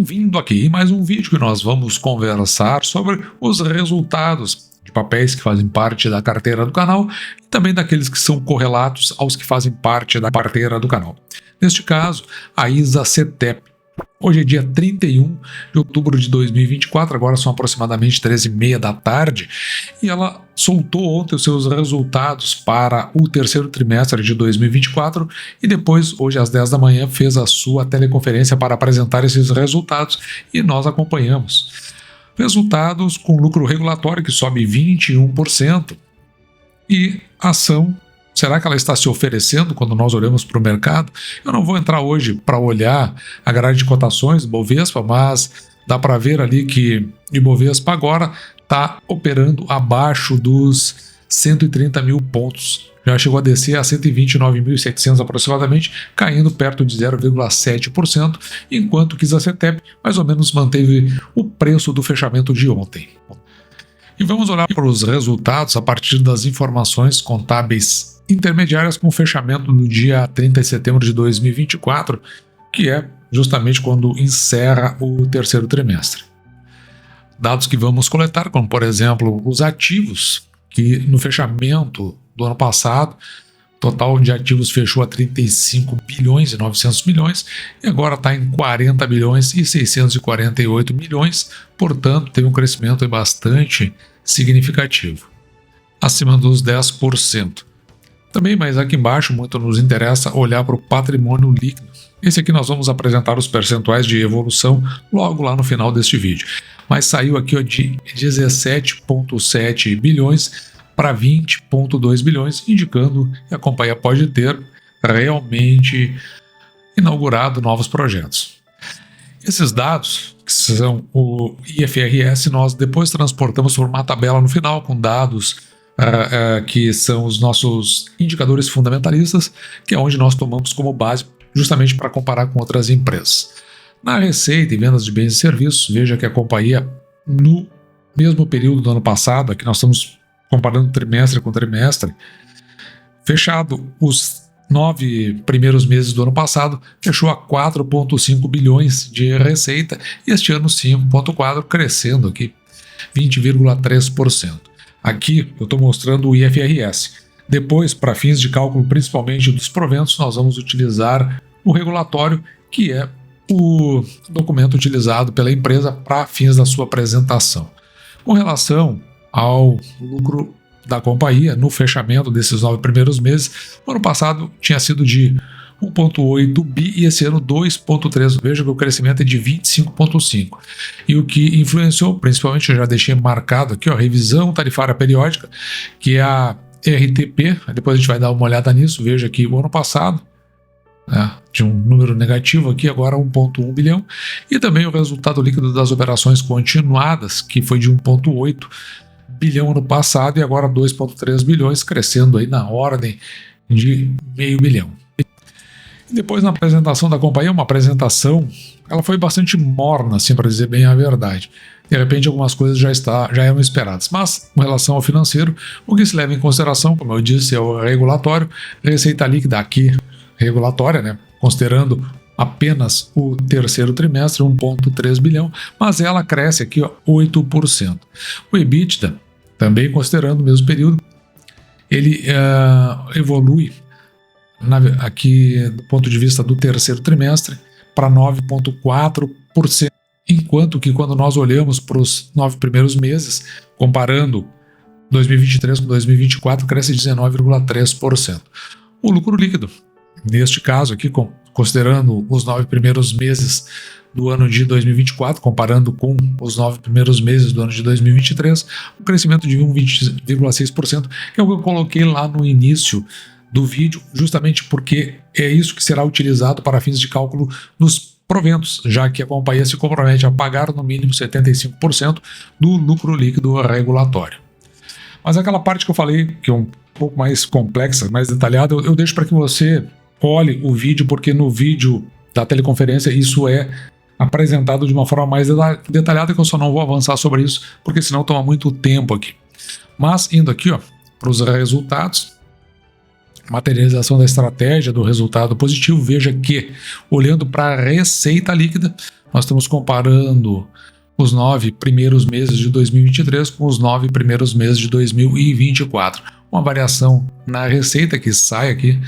Bem-vindo aqui em mais um vídeo que nós vamos conversar sobre os resultados de papéis que fazem parte da carteira do canal e também daqueles que são correlatos aos que fazem parte da carteira do canal. Neste caso, a ISA-CTEP. Hoje é dia 31 de outubro de 2024, agora são aproximadamente 13h30 da tarde, e ela soltou ontem os seus resultados para o terceiro trimestre de 2024 e depois, hoje às 10 da manhã, fez a sua teleconferência para apresentar esses resultados e nós acompanhamos. Resultados com lucro regulatório que sobe 21% e ação. Será que ela está se oferecendo quando nós olhamos para o mercado? Eu não vou entrar hoje para olhar a grade de cotações do Bovespa, mas dá para ver ali que o Bovespa agora está operando abaixo dos 130 mil pontos. Já chegou a descer a 129.700 aproximadamente, caindo perto de 0,7%, enquanto que a ISA-CTEP mais ou menos manteve o preço do fechamento de ontem. E vamos olhar para os resultados a partir das informações contábeis intermediárias com o fechamento no dia 30 de setembro de 2024, que é justamente quando encerra o terceiro trimestre. Dados que vamos coletar, como por exemplo os ativos, que no fechamento do ano passado, o total de ativos fechou a 35 bilhões e 900 milhões e agora está em 40 bilhões e 648 milhões, portanto teve um crescimento bastante significativo, acima dos 10%. Também, mas aqui embaixo, muito nos interessa olhar para o patrimônio líquido. Esse aqui nós vamos apresentar os percentuais de evolução logo lá no final deste vídeo. Mas saiu aqui ó, de 17,7 bilhões para 20,2 bilhões, indicando que a companhia pode ter realmente inaugurado novos projetos. Esses dados, que são o IFRS, nós depois transportamos por uma tabela no final com dados que são os nossos indicadores fundamentalistas, que é onde nós tomamos como base justamente para comparar com outras empresas. Na receita e vendas de bens e serviços, veja que a companhia, no mesmo período do ano passado, aqui nós estamos comparando trimestre com trimestre, fechado os 9 primeiros meses do ano passado, fechou a 4,5 bilhões de receita e este ano 5,4, crescendo aqui 20,3%. Aqui eu estou mostrando o IFRS. Depois, para fins de cálculo principalmente dos proventos, nós vamos utilizar o regulatório, que é o documento utilizado pela empresa para fins da sua apresentação. Com relação ao lucro da companhia, no fechamento desses 9 primeiros meses, no ano passado tinha sido de 1,8 bi e esse ano 2,3. Veja que o crescimento é de 25,5. E o que influenciou, principalmente, eu já deixei marcado aqui, ó, revisão tarifária periódica, que é a RTP. Depois a gente vai dar uma olhada nisso. Veja que o ano passado tinha um número negativo aqui, agora 1,1 bilhão. E também o resultado líquido das operações continuadas, que foi de 1,8 bilhão ano passado e agora 2,3 bilhões, crescendo aí na ordem de meio bilhão. Depois, na apresentação da companhia, uma apresentação, ela foi bastante morna, assim, para dizer bem a verdade. De repente, algumas coisas já eram esperadas. Mas, com relação ao financeiro, o que se leva em consideração, como eu disse, é o regulatório, receita líquida aqui, regulatória, né? Considerando apenas o terceiro trimestre, 1,3 bilhão, mas ela cresce aqui, ó, 8%. O EBITDA, também considerando o mesmo período, ele evolui aqui do ponto de vista do terceiro trimestre para 9,4%, enquanto que quando nós olhamos para os 9 primeiros meses, comparando 2023 com 2024, cresce 19,3%. O lucro líquido, neste caso aqui, considerando os 9 primeiros meses do ano de 2024, comparando com os 9 primeiros meses do ano de 2023, um crescimento de 20,6%, que é o que eu coloquei lá no início do vídeo, justamente porque é isso que será utilizado para fins de cálculo dos proventos, já que a companhia se compromete a pagar no mínimo 75% do lucro líquido regulatório. Mas aquela parte que eu falei, que é um pouco mais complexa, mais detalhada, eu deixo para que você olhe o vídeo, porque no vídeo da teleconferência isso é apresentado de uma forma mais detalhada, que eu só não vou avançar sobre isso, porque senão toma muito tempo aqui. Mas indo aqui para os resultados, materialização da estratégia do resultado positivo, veja que, olhando para a receita líquida, nós estamos comparando os 9 primeiros meses de 2023 com os 9 primeiros meses de 2024. Uma variação na receita que sai aqui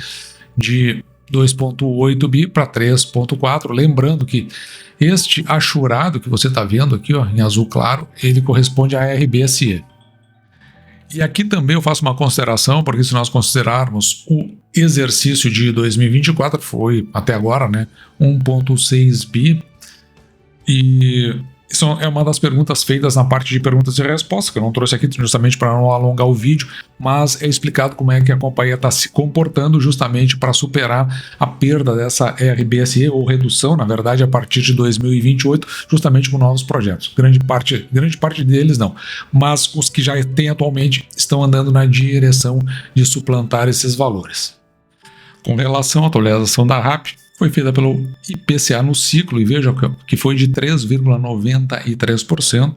de 2,8 bi para 3,4. Lembrando que este achurado que você está vendo aqui, ó, em azul claro, ele corresponde à RBSE. E aqui também eu faço uma consideração, porque se nós considerarmos o exercício de 2024, foi até agora, né, 1,6 bi, e isso é uma das perguntas feitas na parte de perguntas e respostas, que eu não trouxe aqui justamente para não alongar o vídeo, mas é explicado como é que a companhia está se comportando justamente para superar a perda dessa RBSE, ou redução, na verdade, a partir de 2028, justamente com novos projetos. Grande parte deles não, mas os que já tem atualmente estão andando na direção de suplantar esses valores. Com relação à atualização da RAP, foi feita pelo IPCA no ciclo, e veja que foi de 3,93%.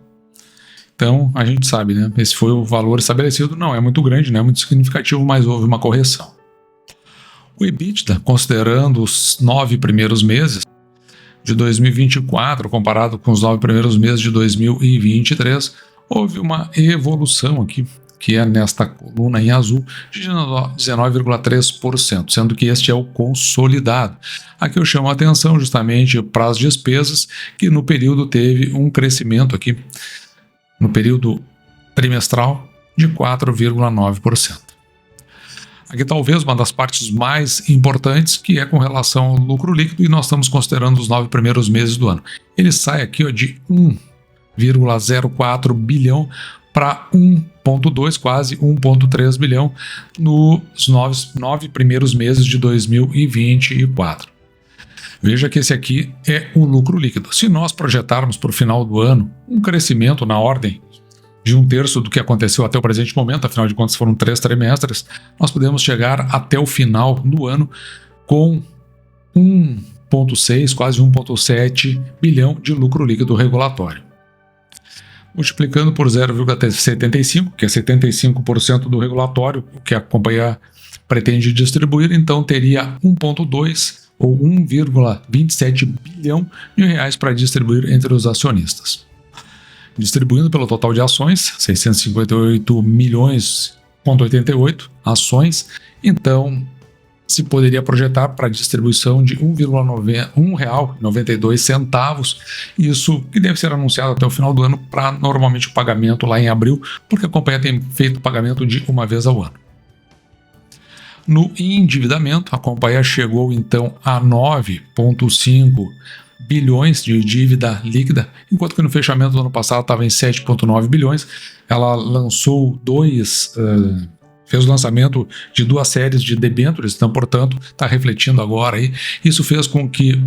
Então, a gente sabe, né? Esse foi o valor estabelecido, não é muito grande, não é muito significativo, mas houve uma correção. O EBITDA, considerando os 9 primeiros meses de 2024, comparado com os 9 primeiros meses de 2023, houve uma evolução aqui, que é nesta coluna em azul, de 19,3%, sendo que este é o consolidado. Aqui eu chamo a atenção justamente para as despesas, que no período teve um crescimento aqui, no período trimestral, de 4,9%. Aqui talvez uma das partes mais importantes, que é com relação ao lucro líquido, e nós estamos considerando os 9 primeiros meses do ano. Ele sai aqui, ó, de 1,04 bilhão para 1,2, quase 1,3 bilhão nos 9 primeiros meses de 2024. Veja que esse aqui é o lucro líquido. Se nós projetarmos para o final do ano um crescimento na ordem de 1/3 do que aconteceu até o presente momento, afinal de contas foram 3 trimestres, nós podemos chegar até o final do ano com 1,6, quase 1,7 bilhão de lucro líquido regulatório. Multiplicando por 0,75, que é 75% do regulatório, o que a companhia pretende distribuir, então teria 1,2 ou 1,27 bilhão de reais para distribuir entre os acionistas. Distribuindo pelo total de ações, 658 milhões,88 ações, então se poderia projetar para distribuição de R$1,92, isso que deve ser anunciado até o final do ano, para normalmente o pagamento lá em abril, porque a companhia tem feito o pagamento de uma vez ao ano. No endividamento, a companhia chegou então a 9,5 bilhões de dívida líquida, enquanto que no fechamento do ano passado estava em 7,9 bilhões. Ela lançou fez o lançamento de 2 séries de debêntures, então, portanto, está refletindo agora aí. Isso fez com que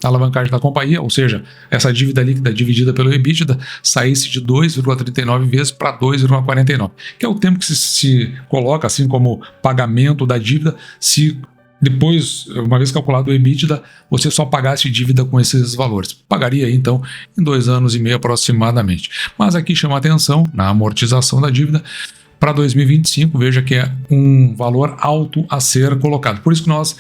a alavancagem da companhia, ou seja, essa dívida líquida dividida pelo EBITDA, saísse de 2,39 vezes para 2,49, que é o tempo que se coloca assim como pagamento da dívida, se depois, uma vez calculado o EBITDA, você só pagasse dívida com esses valores. Pagaria então em 2 anos e meio aproximadamente. Mas aqui chama a atenção, na amortização da dívida, para 2025, veja que é um valor alto a ser colocado. Por isso que nós,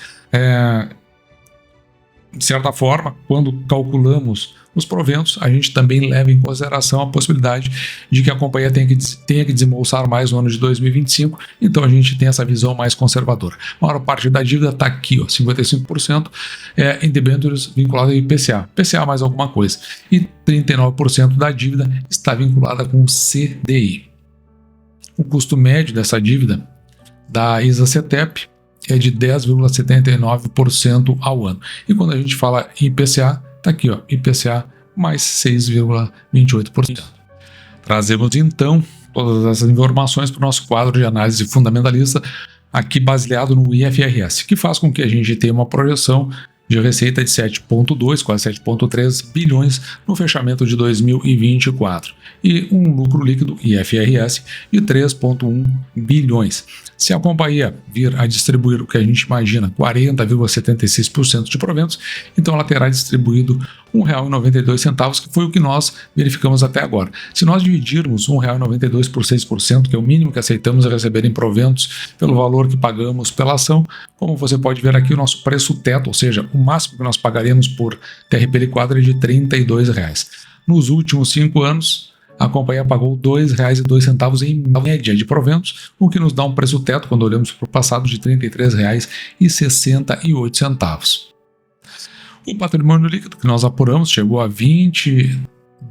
de certa forma, quando calculamos os proventos, a gente também leva em consideração a possibilidade de que a companhia tenha que desembolsar mais no ano de 2025, então a gente tem essa visão mais conservadora. A maior parte da dívida está aqui, ó, 55% em debêntures vinculadas ao IPCA, PCA mais alguma coisa, e 39% da dívida está vinculada com o CDI. O custo médio dessa dívida da ISA-CETEP é de 10,79% ao ano. E quando a gente fala em IPCA, está aqui, ó, IPCA mais 6,28%. Trazemos então todas essas informações para o nosso quadro de análise fundamentalista, aqui baseado no IFRS, que faz com que a gente tenha uma projeção de receita de 7,2, quase 7,3 bilhões no fechamento de 2024 e um lucro líquido IFRS de 3,1 bilhões. Se a companhia vir a distribuir o que a gente imagina, 40,76% de proventos, então ela terá distribuído R$ 1,92, que foi o que nós verificamos até agora. Se nós dividirmos R$ 1,92 por 6%, que é o mínimo que aceitamos receber em proventos pelo valor que pagamos pela ação, como você pode ver aqui, o nosso preço teto, ou seja, o máximo que nós pagaríamos por TRP liquado é de R$ 32. Nos últimos 5 anos, a companhia pagou R$ 2,02 em média de proventos, o que nos dá um preço teto, quando olhamos para o passado, de R$ 33,68. O patrimônio líquido que nós apuramos chegou a 20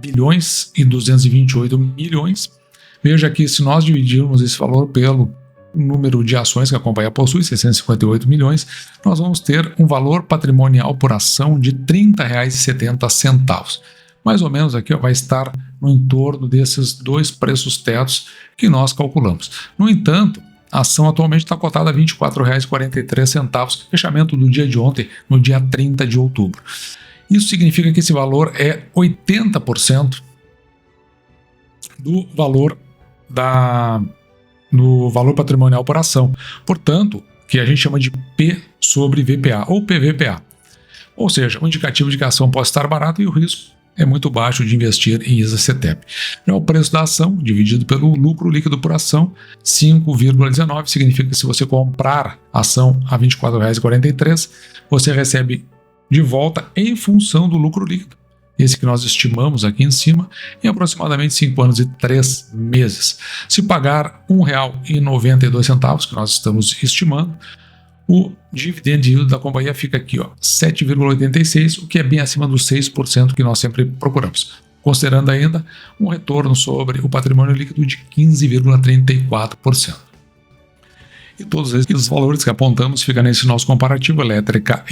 bilhões e 228 milhões. Veja que se nós dividirmos esse valor pelo número de ações que a companhia possui, 658 milhões, nós vamos ter um valor patrimonial por ação de R$ 30,70. Mais ou menos aqui vai estar no entorno desses dois preços tetos que nós calculamos. No entanto, a ação atualmente está cotada a R$ 24,43, fechamento do dia de ontem, no dia 30 de outubro. Isso significa que esse valor é 80% do valor patrimonial por ação. Portanto, que a gente chama de P sobre VPA ou PVPA. Ou seja, o indicativo de que a ação pode estar barata e o risco é muito baixo de investir em ISA-CTEP. Já o preço da ação, dividido pelo lucro líquido por ação, 5,19, significa que se você comprar a ação a R$ 24,43, você recebe de volta em função do lucro líquido. Esse que nós estimamos aqui em cima, em aproximadamente 5 anos e 3 meses. Se pagar R$ 1,92, que nós estamos estimando, o dividend yield da companhia fica aqui, 7,86, o que é bem acima dos 6% que nós sempre procuramos. Considerando ainda um retorno sobre o patrimônio líquido de 15,34%. E todos esses valores que apontamos ficam nesse nosso comparativo elétrica,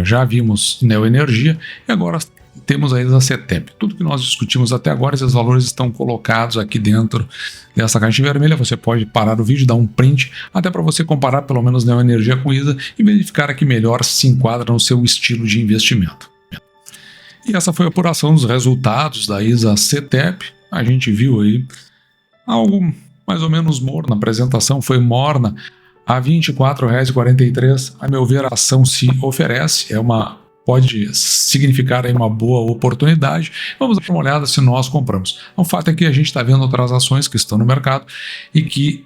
já vimos Neoenergia e agora temos a ISA-CTEP. Tudo que nós discutimos até agora, esses valores estão colocados aqui dentro dessa caixinha vermelha. Você pode parar o vídeo, dar um print, até para você comparar pelo menos Neoenergia com ISA e verificar aqui melhor se se enquadra no seu estilo de investimento. E essa foi a apuração dos resultados da ISA-CTEP. A gente viu aí algo mais ou menos morno, a apresentação foi morna. A R$ 24,43, a meu ver, a ação se oferece, pode significar aí uma boa oportunidade. Vamos dar uma olhada se nós compramos. O fato é que a gente está vendo outras ações que estão no mercado e que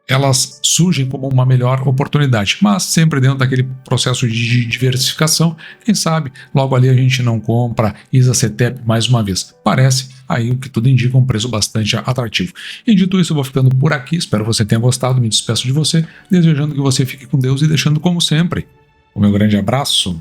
elas surgem como uma melhor oportunidade, mas sempre dentro daquele processo de diversificação. Quem sabe logo ali a gente não compra ISA-CTEP mais uma vez. Parece aí o que tudo indica um preço bastante atrativo. E dito isso, eu vou ficando por aqui. Espero que você tenha gostado. Me despeço de você, desejando que você fique com Deus e deixando, como sempre, o meu grande abraço.